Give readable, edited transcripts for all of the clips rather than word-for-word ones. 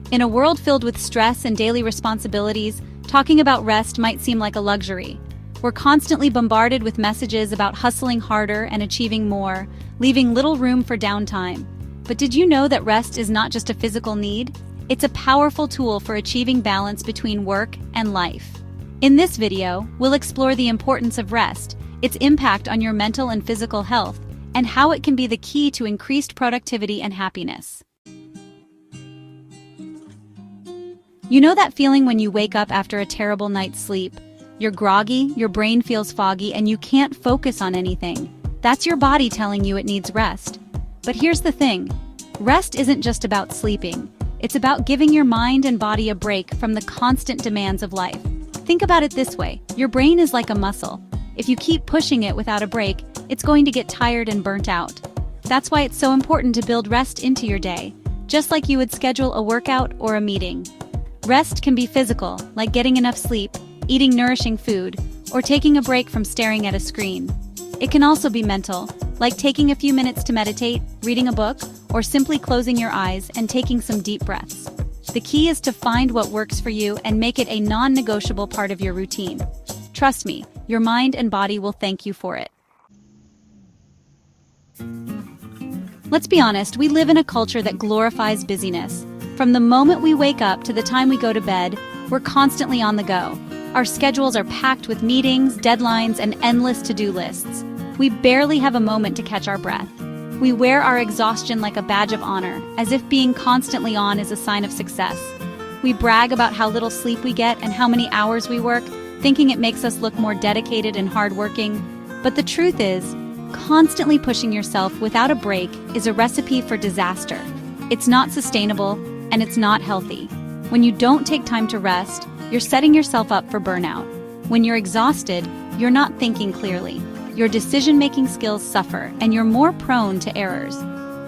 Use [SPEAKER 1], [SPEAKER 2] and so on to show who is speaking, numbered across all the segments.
[SPEAKER 1] In a world filled with stress and daily responsibilities, talking about rest might seem like a luxury. We're constantly bombarded with messages about hustling harder and achieving more, leaving little room for downtime. But did you know that rest is not just a physical need? It's a powerful tool for achieving balance between work and life. In this video, we'll explore the importance of rest, its impact on your mental and physical health, and how it can be the key to increased productivity and happiness. You know that feeling when you wake up after a terrible night's sleep? You're groggy, your brain feels foggy, and you can't focus on anything. That's your body telling you it needs rest. But here's the thing. Rest isn't just about sleeping. It's about giving your mind and body a break from the constant demands of life. Think about it this way. Your brain is like a muscle. If you keep pushing it without a break, it's going to get tired and burnt out. That's why it's so important to build rest into your day, just like you would schedule a workout or a meeting. Rest can be physical, like getting enough sleep, eating nourishing food, or taking a break from staring at a screen. It can also be mental, like taking a few minutes to meditate, reading a book, or simply closing your eyes and taking some deep breaths. The key is to find what works for you and make it a non-negotiable part of your routine. Trust me, your mind and body will thank you for it. Let's be honest, we live in a culture that glorifies busyness. From the moment we wake up to the time we go to bed, we're constantly on the go. Our schedules are packed with meetings, deadlines, and endless to-do lists. We barely have a moment to catch our breath. We wear our exhaustion like a badge of honor, as if being constantly on is a sign of success. We brag about how little sleep we get and how many hours we work, thinking it makes us look more dedicated and hardworking. But the truth is, constantly pushing yourself without a break is a recipe for disaster. It's not sustainable, and it's not healthy. When you don't take time to rest, you're setting yourself up for burnout. When you're exhausted, you're not thinking clearly. Your decision-making skills suffer, and you're more prone to errors.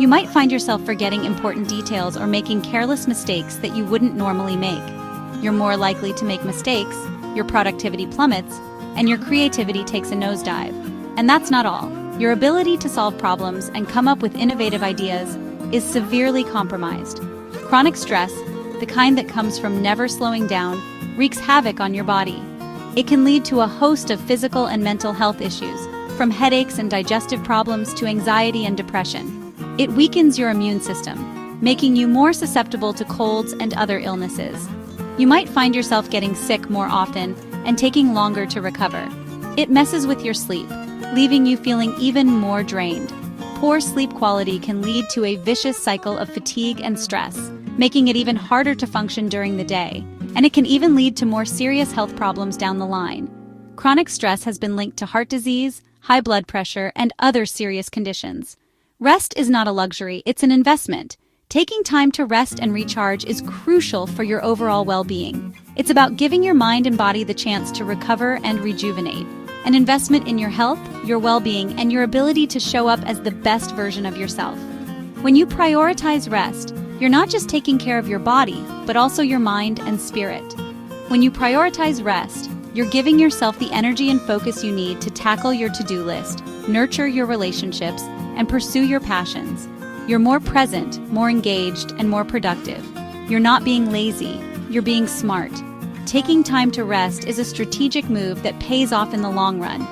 [SPEAKER 1] You might find yourself forgetting important details or making careless mistakes that you wouldn't normally make. You're more likely to make mistakes, your productivity plummets, and your creativity takes a nosedive. And that's not all. Your ability to solve problems and come up with innovative ideas is severely compromised. Chronic stress, the kind that comes from never slowing down, wreaks havoc on your body. It can lead to a host of physical and mental health issues, from headaches and digestive problems to anxiety and depression. It weakens your immune system, making you more susceptible to colds and other illnesses. You might find yourself getting sick more often and taking longer to recover. It messes with your sleep, leaving you feeling even more drained. Poor sleep quality can lead to a vicious cycle of fatigue and stress, making it even harder to function during the day. And it can even lead to more serious health problems down the line. Chronic stress has been linked to heart disease, high blood pressure, and other serious conditions. Rest is not a luxury, it's an investment. Taking time to rest and recharge is crucial for your overall well-being. It's about giving your mind and body the chance to recover and rejuvenate. An investment in your health, your well-being, and your ability to show up as the best version of yourself. When you prioritize rest, you're not just taking care of your body, but also your mind and spirit. When you prioritize rest, you're giving yourself the energy and focus you need to tackle your to-do list, nurture your relationships, and pursue your passions. You're more present, more engaged, and more productive. You're not being lazy, you're being smart. Taking time to rest is a strategic move that pays off in the long run.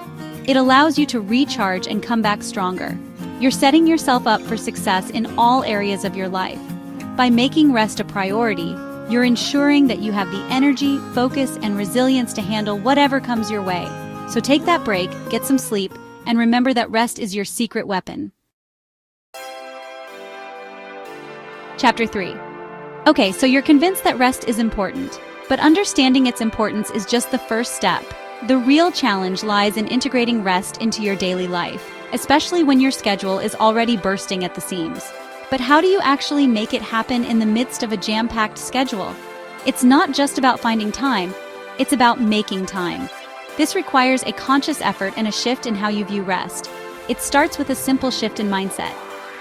[SPEAKER 1] It allows you to recharge and come back stronger. You're setting yourself up for success in all areas of your life. By making rest a priority, you're ensuring that you have the energy, focus, and resilience to handle whatever comes your way. So take that break, get some sleep, and remember that rest is your secret weapon. Chapter 3. Okay, so you're convinced that rest is important, but understanding its importance is just the first step. The real challenge lies in integrating rest into your daily life, especially when your schedule is already bursting at the seams. But how do you actually make it happen in the midst of a jam-packed schedule? It's not just about finding time, it's about making time. This requires a conscious effort and a shift in how you view rest. It starts with a simple shift in mindset.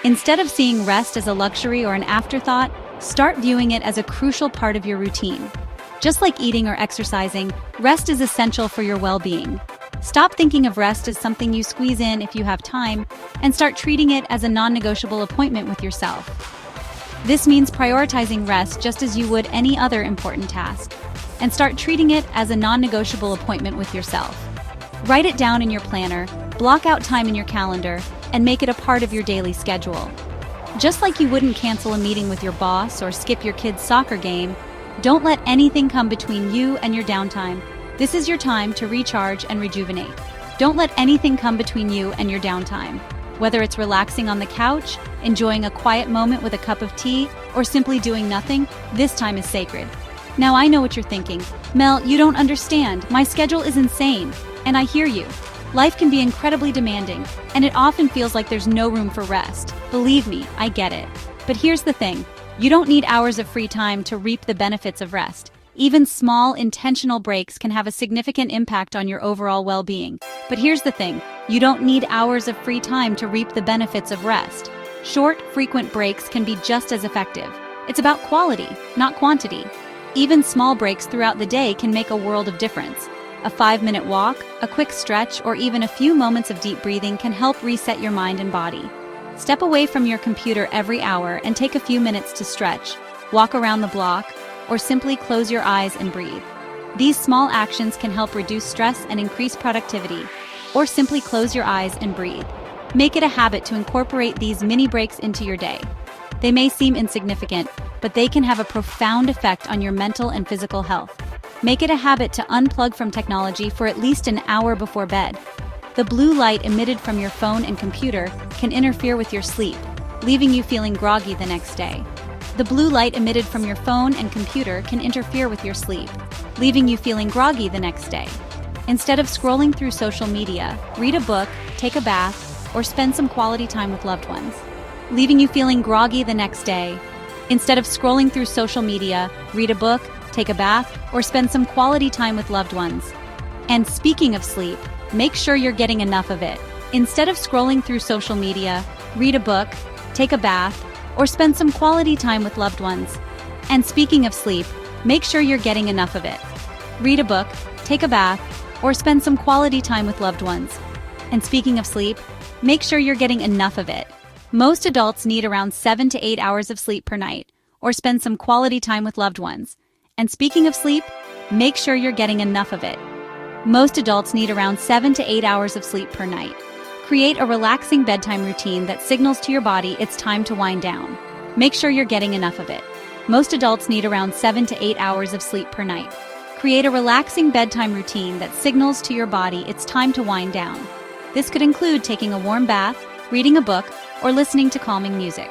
[SPEAKER 1] Instead of seeing rest as a luxury or an afterthought, start viewing it as a crucial part of your routine. Just like eating or exercising, rest is essential for your well-being. Stop thinking of rest as something you squeeze in if you have time, and start treating it as a non-negotiable appointment with yourself. This means prioritizing rest just as you would any other important task, and start treating it as a non-negotiable appointment with yourself. Write it down in your planner, block out time in your calendar, and make it a part of your daily schedule. Just like you wouldn't cancel a meeting with your boss or skip your kid's soccer game, don't let anything come between you and your downtime. This is your time to recharge and rejuvenate. Don't let anything come between you and your downtime. Whether it's relaxing on the couch, enjoying a quiet moment with a cup of tea, or simply doing nothing, this time is sacred. Now I know what you're thinking. Mel, you don't understand. My schedule is insane. And I hear you. Life can be incredibly demanding, and it often feels like there's no room for rest. Believe me, I get it. But here's the thing. You don't need hours of free time to reap the benefits of rest. Even small, intentional breaks can have a significant impact on your overall well-being. But here's the thing. You don't need hours of free time to reap the benefits of rest. Short, frequent breaks can be just as effective. It's about quality, not quantity. Even small breaks throughout the day can make a world of difference. A 5-minute walk, a quick stretch, or even a few moments of deep breathing can help reset your mind and body. Step away from your computer every hour and take a few minutes to stretch, walk around the block, or simply close your eyes and breathe. These small actions can help reduce stress and increase productivity, or simply close your eyes and breathe. Make it a habit to incorporate these mini breaks into your day. They may seem insignificant, but they can have a profound effect on your mental and physical health. Make it a habit to unplug from technology for at least an hour before bed. The blue light emitted from your phone and computer can interfere with your sleep, leaving you feeling groggy the next day. The blue light emitted from your phone and computer can interfere with your sleep, leaving you feeling groggy the next day. Instead of scrolling through social media, read a book, take a bath, or spend some quality time with loved ones. Leaving you feeling groggy the next day. Instead of scrolling through social media, read a book, take a bath, or spend some quality time with loved ones. And speaking of sleep, make sure you're getting enough of it. Instead of scrolling through social media, read a book, take a bath, or spend some quality time with loved ones. And speaking of sleep, make sure you're getting enough of it. Read a book, take a bath, or spend some quality time with loved ones. And speaking of sleep, make sure you're getting enough of it. Most adults need around 7 to 8 hours of sleep per night, or spend some quality time with loved ones. And speaking of sleep, make sure you're getting enough of it. Most adults need around 7 to 8 hours of sleep per night. Create a relaxing bedtime routine that signals to your body it's time to wind down. Make sure you're getting enough of it. Most adults need around 7 to 8 hours of sleep per night. Create a relaxing bedtime routine that signals to your body it's time to wind down. This could include taking a warm bath, reading a book, or listening to calming music.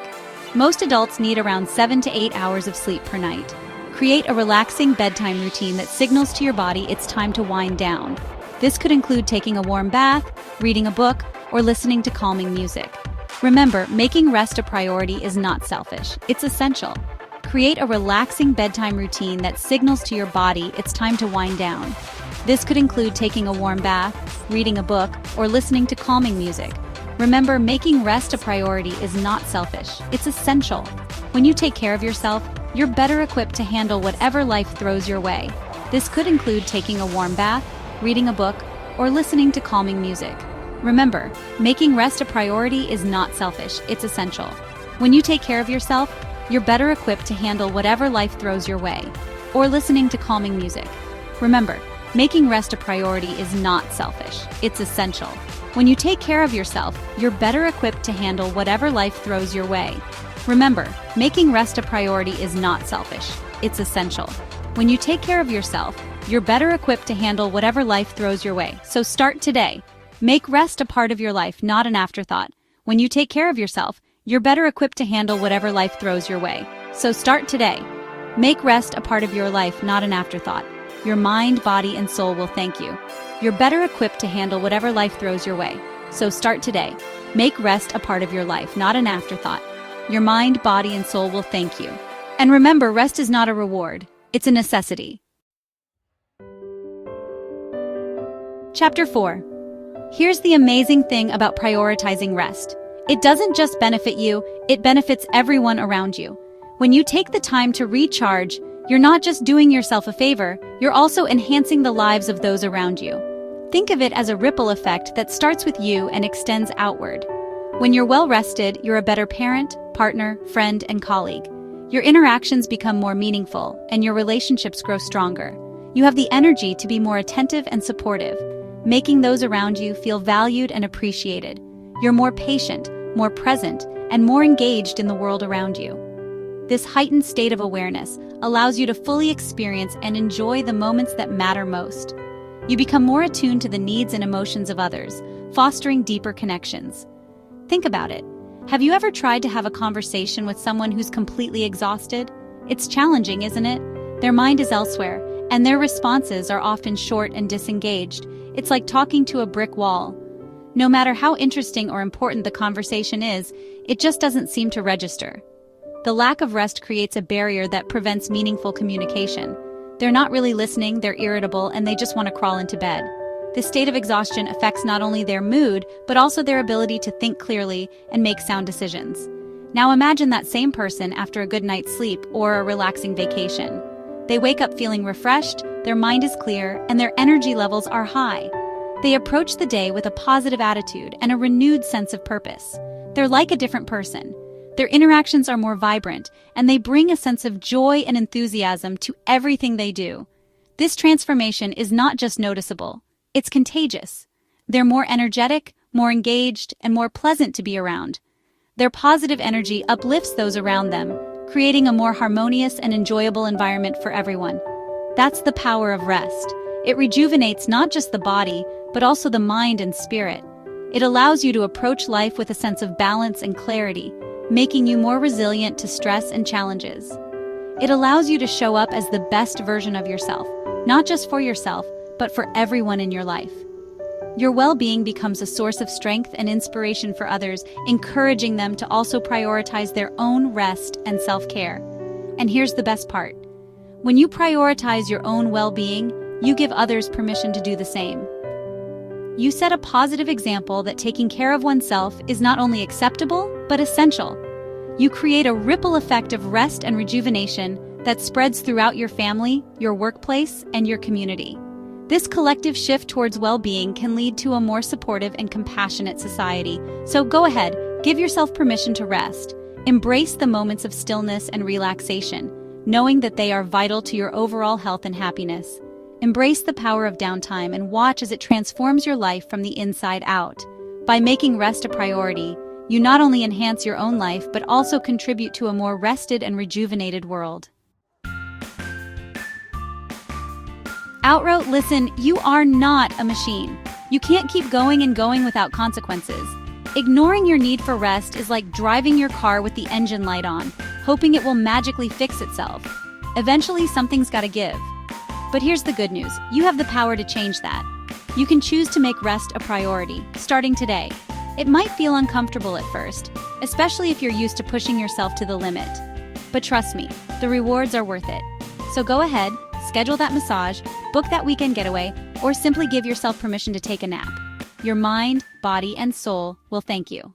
[SPEAKER 1] Most adults need around 7 to 8 hours of sleep per night. Create a relaxing bedtime routine that signals to your body it's time to wind down. This could include taking a warm bath, reading a book, or listening to calming music. Remember, making rest a priority is not selfish, it's essential. Create a relaxing bedtime routine that signals to your body it's time to wind down. This could include taking a warm bath, reading a book, or listening to calming music. Remember, making rest a priority is not selfish, it's essential. When you take care of yourself, you're better equipped to handle whatever life throws your way. This could include taking a warm bath, reading a book, or listening to calming music. Remember, making rest a priority is not selfish, it's essential. When you take care of yourself, you're better equipped to handle whatever life throws your way, or listening to calming music. Remember, making rest a priority is not selfish, it's essential. When you take care of yourself, you're better equipped to handle whatever life throws your way. Remember, making rest a priority is not selfish, it's essential. When you take care of yourself, you're better equipped to handle whatever life throws your way. So start today. Make rest a part of your life, not an afterthought. When you take care of yourself, you're better equipped to handle whatever life throws your way. So start today. Make rest a part of your life, not an afterthought. Your mind, body, and soul will thank you. You're better equipped to handle whatever life throws your way. So start today. Make rest a part of your life, not an afterthought. Your mind, body, and soul will thank you. And remember, rest is not a reward. It's a necessity. Chapter 4. Here's the amazing thing about prioritizing rest. It doesn't just benefit you, it benefits everyone around you. When you take the time to recharge, you're not just doing yourself a favor, you're also enhancing the lives of those around you. Think of it as a ripple effect that starts with you and extends outward. When you're well rested, you're a better parent, partner, friend, and colleague. Your interactions become more meaningful, and your relationships grow stronger. You have the energy to be more attentive and supportive, making those around you feel valued and appreciated. You're more patient, more present, and more engaged in the world around you. This heightened state of awareness allows you to fully experience and enjoy the moments that matter most. You become more attuned to the needs and emotions of others, fostering deeper connections. Think about it. Have you ever tried to have a conversation with someone who's completely exhausted? It's challenging, isn't it? Their mind is elsewhere, and their responses are often short and disengaged. It's like talking to a brick wall. No matter how interesting or important the conversation is, it just doesn't seem to register. The lack of rest creates a barrier that prevents meaningful communication. They're not really listening, they're irritable, and they just want to crawl into bed. This state of exhaustion affects not only their mood, but also their ability to think clearly and make sound decisions. Now imagine that same person after a good night's sleep or a relaxing vacation. They wake up feeling refreshed, their mind is clear, and their energy levels are high. They approach the day with a positive attitude and a renewed sense of purpose. They're like a different person. Their interactions are more vibrant, and they bring a sense of joy and enthusiasm to everything they do. This transformation is not just noticeable, it's contagious. They're more energetic, more engaged, and more pleasant to be around. Their positive energy uplifts those around them, creating a more harmonious and enjoyable environment for everyone. That's the power of rest. It rejuvenates not just the body, but also the mind and spirit. It allows you to approach life with a sense of balance and clarity, making you more resilient to stress and challenges. It allows you to show up as the best version of yourself, not just for yourself, but for everyone in your life. Your well-being becomes a source of strength and inspiration for others, encouraging them to also prioritize their own rest and self-care. And here's the best part. When you prioritize your own well-being, you give others permission to do the same. You set a positive example that taking care of oneself is not only acceptable, but essential. You create a ripple effect of rest and rejuvenation that spreads throughout your family, your workplace, and your community. This collective shift towards well-being can lead to a more supportive and compassionate society. So go ahead, give yourself permission to rest. Embrace the moments of stillness and relaxation, knowing that they are vital to your overall health and happiness. Embrace the power of downtime and watch as it transforms your life from the inside out. By making rest a priority, you not only enhance your own life, but also contribute to a more rested and rejuvenated world. Outroute, listen, you are not a machine. You can't keep going and going without consequences. Ignoring your need for rest is like driving your car with the engine light on, hoping it will magically fix itself. Eventually, something's gotta give. But here's the good news. You have the power to change that. You can choose to make rest a priority, starting today. It might feel uncomfortable at first, especially if you're used to pushing yourself to the limit. But trust me, the rewards are worth it. So go ahead, schedule that massage, book that weekend getaway, or simply give yourself permission to take a nap. Your mind, body, and soul will thank you.